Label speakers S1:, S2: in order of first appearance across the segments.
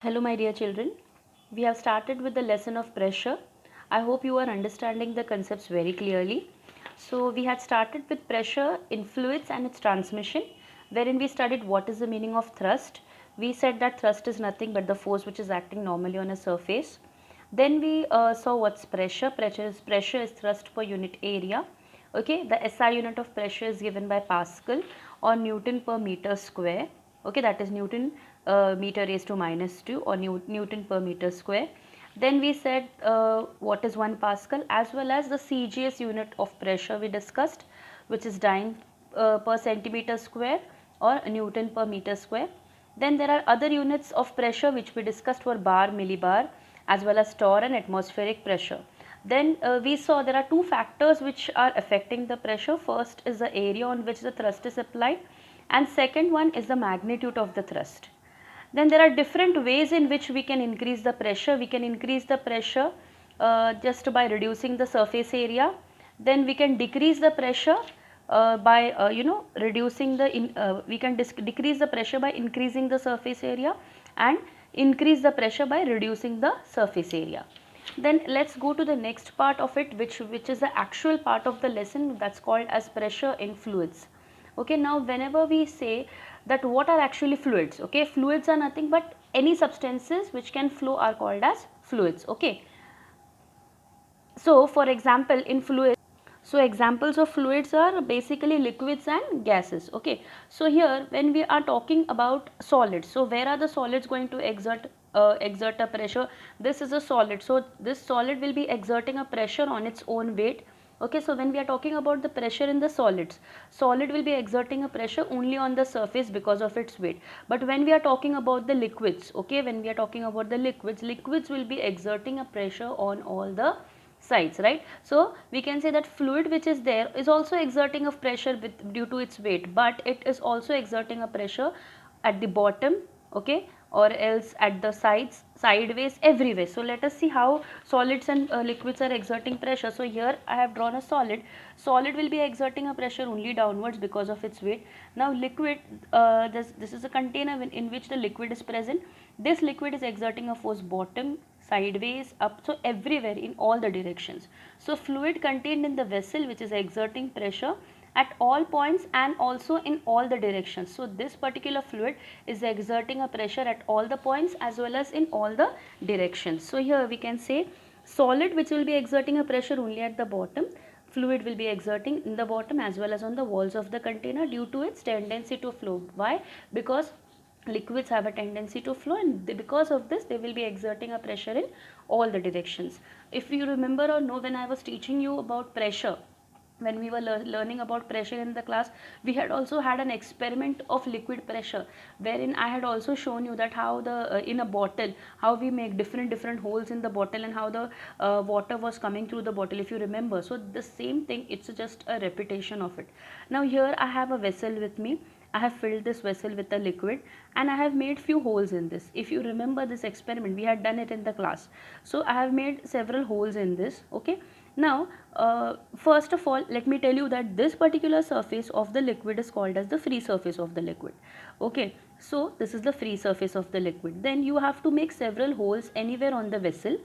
S1: Hello, my dear children. We have started with the lesson of pressure. I hope you are understanding the concepts very clearly. So, we had started with pressure in fluids and its transmission, wherein we studied what is the meaning of thrust. We said that thrust is nothing but the force which is acting normally on a surface. Then we saw what's pressure. Pressure is thrust per unit area. Okay, the SI unit of pressure is given by Pascal or Newton per meter square. Okay, that is Newton meter raised to minus 2 or Newton per meter square. Then we said what is 1 Pascal, as well as the CGS unit of pressure we discussed, which is dyne per centimeter square or Newton per meter square. Then there are other units of pressure which we discussed were bar, millibar, as well as torr and atmospheric pressure. Then we saw there are two factors which are affecting the pressure. First is the area on which the thrust is applied, and second one is the magnitude of the thrust. Then there are different ways in which we can increase the pressure. We can increase the pressure just by reducing the surface area. Then we can decrease the pressure by reducing the decrease the pressure by increasing the surface area, and increase the pressure by reducing the surface area. Then let's go to the next part of it, which is the actual part of the lesson, that's called as pressure in fluids. Okay, now whenever we say that what are actually fluids, okay, fluids are nothing but any substances which can flow are called as fluids. Okay, so for example in fluids, so examples of fluids are basically liquids and gases. Okay, so here when we are talking about solids, so where are the solids going to exert a pressure? This is a solid, so this solid will be exerting a pressure on its own weight. Okay, so when we are talking about the pressure in the solids, solid will be exerting a pressure only on the surface because of its weight. But when we are talking about the liquids, okay, when we are talking about the liquids will be exerting a pressure on all the sides, right? So we can say that fluid which is there is also exerting a pressure due to its weight, but it is also exerting a pressure at the bottom, okay, or else at the sides, sideways, everywhere. So let us see how solids and liquids are exerting pressure. So here I have drawn a solid will be exerting a pressure only downwards because of its weight. Now liquid, this is a container in which the liquid is present. This liquid is exerting a force bottom, sideways, up, so everywhere in all the directions. So fluid contained in the vessel which is exerting pressure at all points and also in all the directions. So this particular fluid is exerting a pressure at all the points as well as in all the directions. So here we can say solid which will be exerting a pressure only at the bottom, fluid will be exerting in the bottom as well as on the walls of the container due to its tendency to flow. Why? Because liquids have a tendency to flow, and because of this they will be exerting a pressure in all the directions. If you remember or know, when I was teaching you about pressure, when we were learning about pressure in the class, we had also had an experiment of liquid pressure, wherein I had also shown you that how the in a bottle, how we make different holes in the bottle and how the water was coming through the bottle, if you remember. So the same thing, it's just a repetition of it. Now here I have a vessel with me. I have filled this vessel with a liquid and I have made few holes in this. If you remember this experiment, we had done it in the class. So I have made several holes in this. Okay. Now, first of all, let me tell you that this particular surface of the liquid is called as the free surface of the liquid. Okay. So this is the free surface of the liquid. Then you have to make several holes anywhere on the vessel.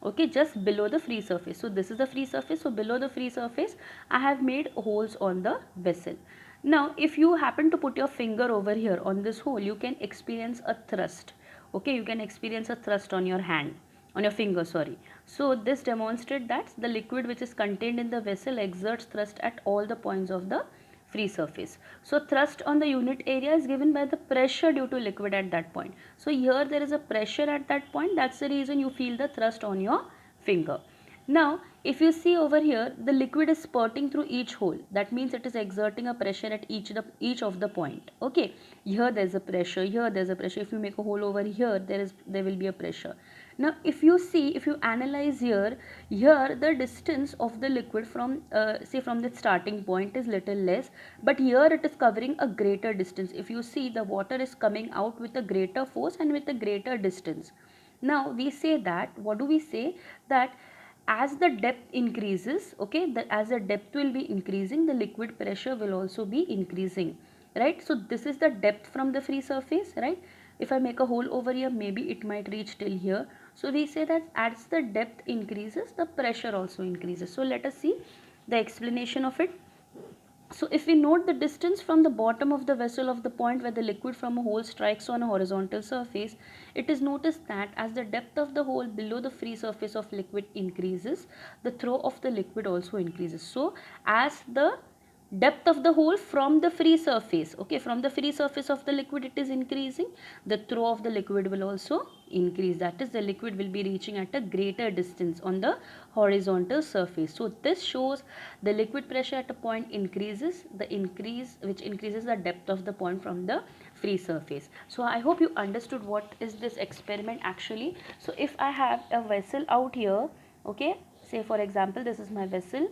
S1: Okay, just below the free surface. So this is the free surface. So below the free surface, I have made holes on the vessel. Now, if you happen to put your finger over here on this hole, you can experience a thrust. Okay, you can experience a thrust on your hand, on your finger, sorry. So this demonstrates that the liquid which is contained in the vessel exerts thrust at all the points of the free surface. So thrust on the unit area is given by the pressure due to liquid at that point. So here there is a pressure at that point. That's the reason you feel the thrust on your finger. Now, if you see over here, the liquid is spurting through each hole. That means it is exerting a pressure at each of the point. Okay, here there is a pressure, here there is a pressure. If you make a hole over here, there will be a pressure. Now, if you see, if you analyze here the distance of the liquid from say from the starting point is little less, but here it is covering a greater distance. If you see, the water is coming out with a greater force and with a greater distance. Now we say that, what do we say, that as the depth increases, okay, as the depth will be increasing, the liquid pressure will also be increasing, right? So this is the depth from the free surface, right? If I make a hole over here, maybe it might reach till here. So we say that as the depth increases, the pressure also increases. So let us see the explanation of it. So if we note the distance from the bottom of the vessel of the point where the liquid from a hole strikes on a horizontal surface, it is noticed that as the depth of the hole below the free surface of liquid increases, the throw of the liquid also increases. So as the depth of the hole from the free surface, okay, from the free surface of the liquid it is increasing, the throw of the liquid will also increase. That is, the liquid will be reaching at a greater distance on the horizontal surface. So this shows the liquid pressure at a point increases, the increase which increases the depth of the point from the free surface. So I hope you understood what is this experiment actually. So if I have a vessel out here, okay, say for example this is my vessel,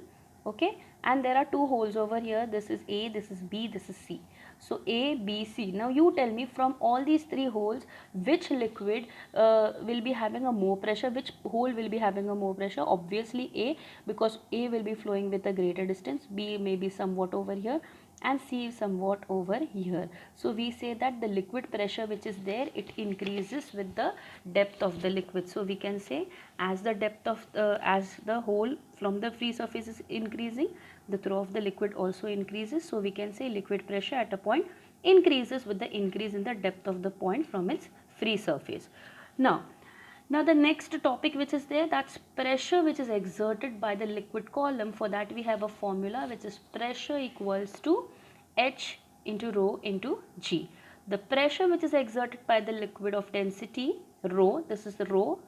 S1: okay, and there are two holes over here, this is A, this is B, this is C. So A, B, C. Now you tell me from all these three holes which liquid will be having a more pressure, which hole will be having a more pressure. Obviously A, because A will be flowing with a greater distance, B may be somewhat over here, and C somewhat over here. So we say that the liquid pressure which is there, it increases with the depth of the liquid. So we can say as the depth of as the hole from the free surface is increasing, the throw of the liquid also increases. So we can say liquid pressure at a point increases with the increase in the depth of the point from its free surface. Now the next topic which is there, that's pressure which is exerted by the liquid column. For that we have a formula which is pressure equals to H into rho into G. The pressure which is exerted by the liquid of density rho, this is the rho,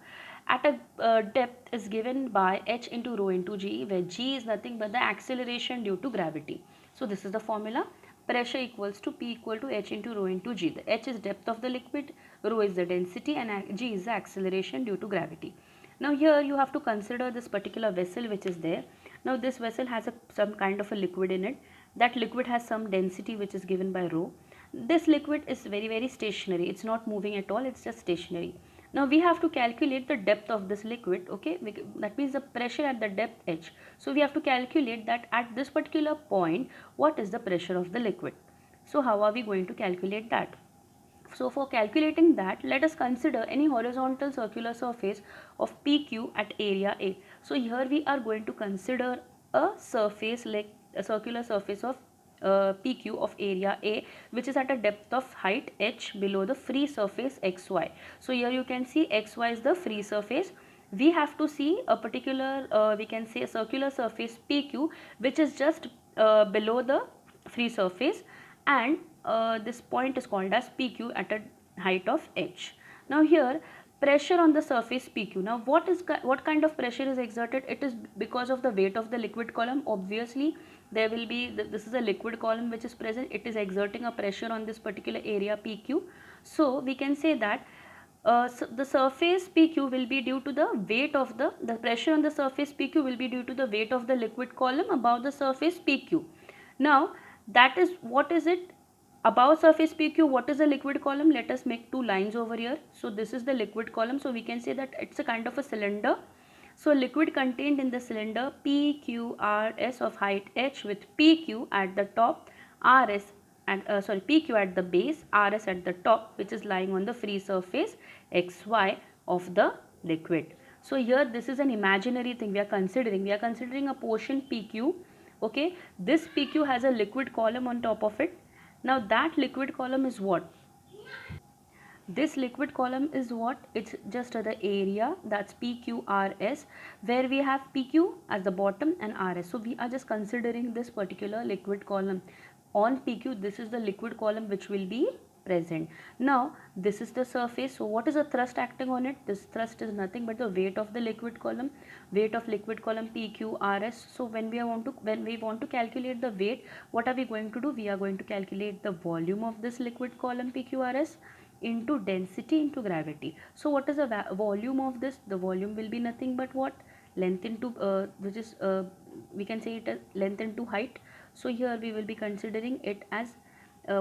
S1: at a depth is given by H into rho into G, where G is nothing but the acceleration due to gravity. So this is the formula. Pressure equals to P equal to H into rho into G. The H is depth of the liquid, rho is the density, and G is the acceleration due to gravity. Now here you have to consider this particular vessel which is there. Now this vessel has some kind of a liquid in it. That liquid has some density which is given by rho. This liquid is very stationary. It's not moving at all. It's just stationary. Now we have to calculate the depth of this liquid, okay, that means the pressure at the depth H. So we have to calculate that at this particular point what is the pressure of the liquid. So how are we going to calculate that? So for calculating that, let us consider any horizontal circular surface of PQ at area A. So here we are going to consider a surface like a circular surface of PQ of area A, which is at a depth of height H below the free surface XY. So here you can see XY is the free surface. We have to see a particular we can say a circular surface PQ which is just below the free surface, and this point is called as PQ at a height of H. Now here pressure on the surface PQ. Now what kind of pressure is exerted? It is because of the weight of the liquid column. Obviously there will be this is a liquid column which is present. It is exerting a pressure on this particular area PQ. So we can say that so the surface PQ will be due to the weight of the pressure on the surface PQ will be due to the weight of the liquid column above the surface PQ. Now that is what is it above surface PQ, what is the liquid column? Let us make two lines over here. So this is the liquid column. So we can say that it's a kind of a cylinder. So liquid contained in the cylinder PQRS of height H with PQ at the top, RS and PQ at the base, RS at the top, which is lying on the free surface XY of the liquid. So here this is an imaginary thing we are considering. We are considering a portion PQ. Okay, this PQ has a liquid column on top of it. Now that liquid column is what? This liquid column is what? It's just the area, that's PQRS, where we have PQ as the bottom and RS. So we are just considering this particular liquid column. On PQ, this is the liquid column which will be present. Now this is the surface. So what is the thrust acting on it? This thrust is nothing but the weight of the liquid column, weight of liquid column PQRS. So when we want to calculate the weight, what are we going to do? We are going to calculate the volume of this liquid column PQRS into density into gravity. So what is the volume of this? The volume will be nothing but what? Length into which is we can say it as length into height. So here we will be considering it as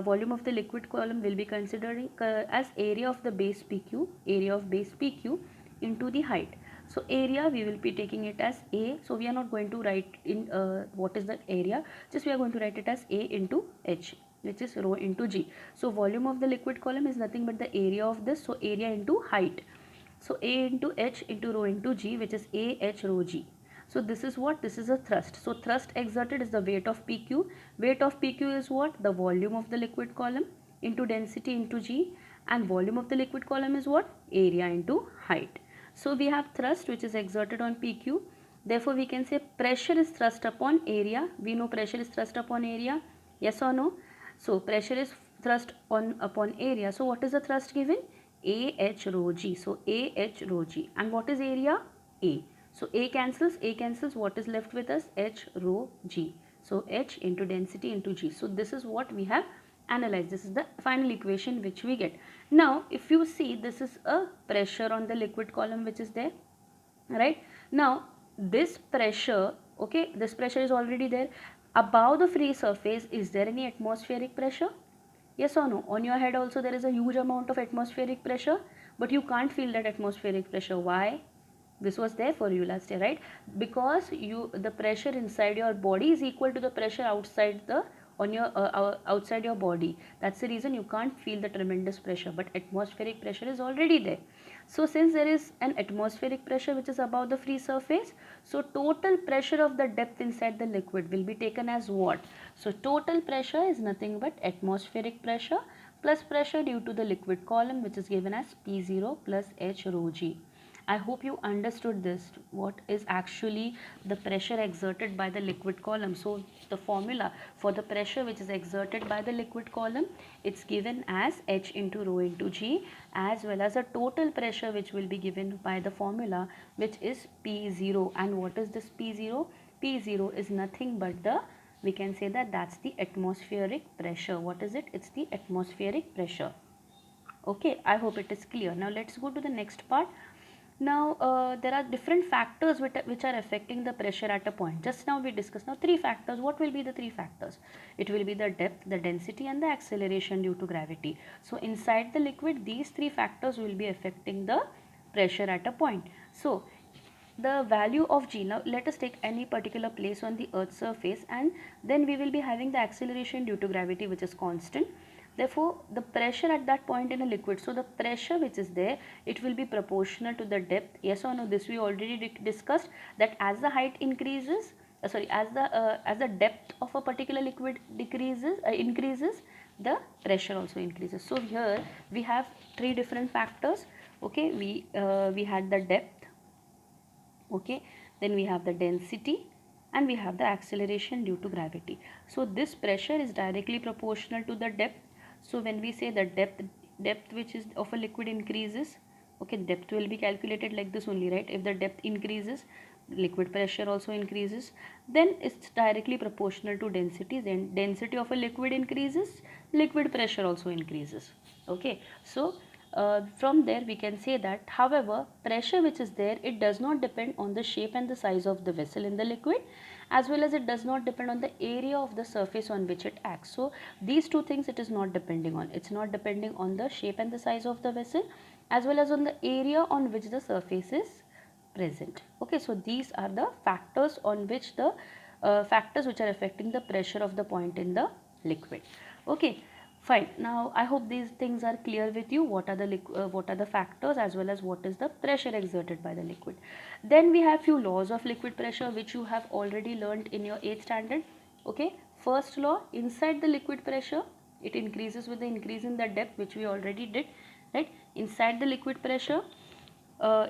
S1: volume of the liquid column will be considering as area of the base PQ, area of base PQ into the height. So area we will be taking it as A. So we are not going to write in what is the area, just we are going to write it as A into H. which is rho into g. So volume of the liquid column is nothing but the area of this, so area into height. So A into H into rho into G, which is A H rho G. So this is what? This is a thrust. So thrust exerted is the weight of PQ. Weight of PQ is what? The volume of the liquid column into density into G, and volume of the liquid column is what? Area into height. So we have thrust which is exerted on PQ. Therefore we can say pressure is thrust upon area. We know pressure is thrust upon area. Yes or no? So pressure is thrust on upon area. So what is the thrust given? AH rho G. So AH rho G. And what is area? A. So A cancels. What is left with us? H rho G. So H into density into G. So this is what we have analyzed. This is the final equation which we get. Now if you see, this is a pressure on the liquid column which is there, right? Now this pressure, okay, this pressure is already there. Above the free surface, is there any atmospheric pressure? Yes or no? On your head also there is a huge amount of atmospheric pressure, but you can't feel that atmospheric pressure. Why? This was there for you last year, right? Because the pressure inside your body is equal to the pressure outside the on your outside your body. That's the reason you can't feel the tremendous pressure, but atmospheric pressure is already there. So since there is an atmospheric pressure which is above the free surface, so total pressure of the depth inside the liquid will be taken as what? So total pressure is nothing but atmospheric pressure plus pressure due to the liquid column, which is given as P0 plus H rho G. I hope you understood this, what is actually the pressure exerted by the liquid column. So the formula for the pressure which is exerted by the liquid column, it's given as H into rho into G, as well as a total pressure which will be given by the formula, which is P0. And what is this P0? P0 is nothing but the, we can say that that's the atmospheric pressure. What is it? It's the atmospheric pressure. Okay, I hope it is clear. Now let's go to the next part. Now there are different factors which are affecting the pressure at a point. Just now we discussed now three factors. What will be the three factors? It will be the depth, the density and the acceleration due to gravity. So inside the liquid, these three factors will be affecting the pressure at a point. So the value of G, now let us take any particular place on the earth's surface, and then we will be having the acceleration due to gravity which is constant. Therefore the pressure at that point in a liquid, so the pressure which is there, it will be proportional to the depth. Yes or no? This we already discussed, that as the height increases, as the depth of a particular liquid increases, the pressure also increases. So here we have three different factors. Okay, we had the depth, okay, then we have the density, and we have the acceleration due to gravity. So this pressure is directly proportional to the depth. So when we say the depth which is of a liquid increases, okay, depth will be calculated like this only, right? If the depth increases, liquid pressure also increases. Then it's directly proportional to density. Then density of a liquid increases, liquid pressure also increases. Okay, so from there we can say that, however, pressure which is there, it does not depend on the shape and the size of the vessel in the liquid, as well as it does not depend on the area of the surface on which it acts. So these two things it is not depending on. It's not depending on the shape and the size of the vessel, as well as on the area on which the surface is present. Okay, so these are the factors on which the factors which are affecting the pressure of the point in the liquid. Okay, fine. Now I hope these things are clear with you. What are the factors, as well as what is the pressure exerted by the liquid. Then we have few laws of liquid pressure which you have already learned in your 8th standard. Okay, first law, inside the liquid pressure, it increases with the increase in the depth, which we already did, right? Inside the liquid pressure,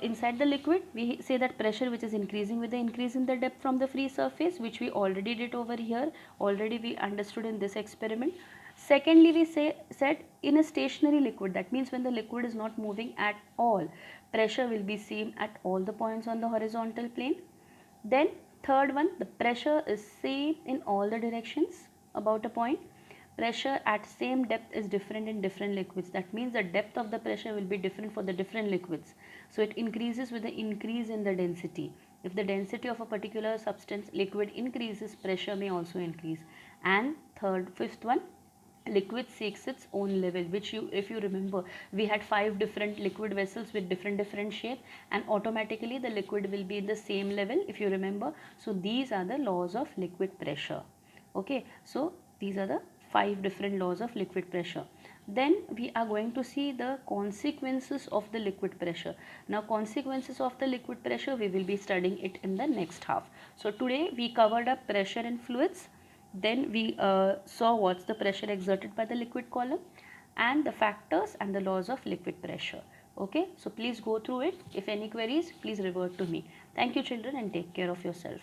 S1: inside the liquid, we say that pressure which is increasing with the increase in the depth from the free surface, which we already did over here, already we understood in this experiment. Secondly, we said in a stationary liquid, that means when the liquid is not moving at all, pressure will be same at all the points on the horizontal plane. Then third one, the pressure is same in all the directions about a point. Pressure at same depth is different in different liquids. That means the depth of the pressure will be different for the different liquids. So it increases with the increase in the density. If the density of a particular substance liquid increases, pressure may also increase. And fifth one, liquid seeks its own level, which if you remember, we had 5 different liquid vessels with different shape, and automatically the liquid will be in the same level, if you remember. So these are the laws of liquid pressure. Okay, so these are the 5 different laws of liquid pressure. Then we are going to see the consequences of the liquid pressure. Now consequences of the liquid pressure, we will be studying it in the next half. So today we covered up pressure in fluids, then we saw what's the pressure exerted by the liquid column and the factors and the laws of liquid pressure. Okay, so please go through it. If any queries, please revert to me. Thank you children and take care of yourself.